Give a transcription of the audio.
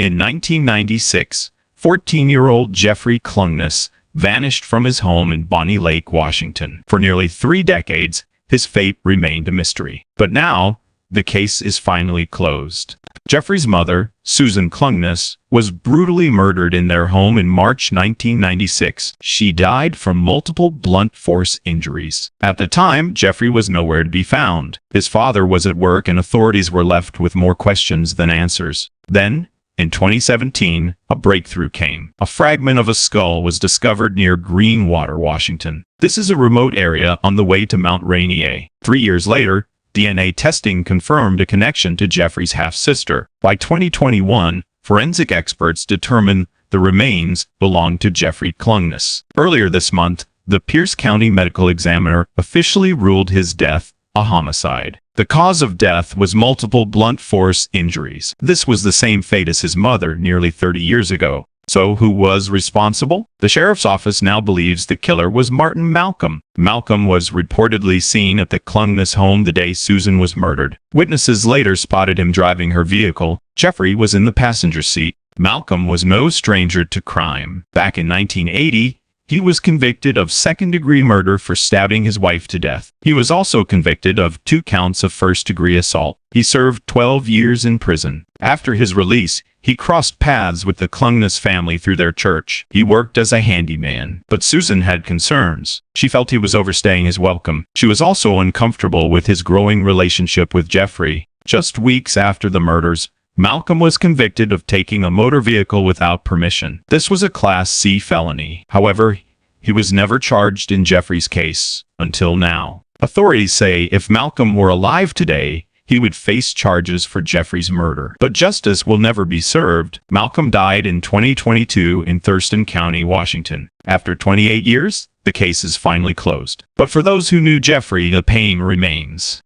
In 1996, 14-year-old Jeffrey Klungness vanished from his home in Bonney Lake, Washington. For nearly 3 decades, his fate remained a mystery. But now, the case is finally closed. Jeffrey's mother, Susan Klungness, was brutally murdered in their home in March 1996. She died from multiple blunt force injuries. At the time, Jeffrey was nowhere to be found. His father was at work and authorities were left with more questions than answers. Then, in 2017, a breakthrough came. A fragment of a skull was discovered near Greenwater, Washington. This is a remote area on the way to Mount Rainier. 3 years later, DNA testing confirmed a connection to Jeffrey's half-sister. By 2021, forensic experts determined the remains belonged to Jeffrey Klungness. Earlier this month, the Pierce County Medical Examiner officially ruled his death a homicide. The cause of death was multiple blunt force injuries. This was the same fate as his mother nearly 30 years ago. So who was responsible? The sheriff's office now believes the killer was Martin Malcolm. Malcolm was reportedly seen at the Klungness home the day Susan was murdered. Witnesses later spotted him driving her vehicle. Jeffrey was in the passenger seat. Malcolm was no stranger to crime. Back in 1980, he was convicted of second-degree murder for stabbing his wife to death. He was also convicted of 2 counts of first-degree assault. He served 12 years in prison. After his release, he crossed paths with the Klungness family through their church. He worked as a handyman. But Susan had concerns. She felt he was overstaying his welcome. She was also uncomfortable with his growing relationship with Jeffrey. Just weeks after the murders, Malcolm was convicted of taking a motor vehicle without permission. This was a Class C felony. However, he was never charged in Jeffrey's case until now. Authorities say if Malcolm were alive today, he would face charges for Jeffrey's murder. But justice will never be served. Malcolm died in 2022 in Thurston County, Washington. After 28 years, the case is finally closed. But for those who knew Jeffrey, the pain remains.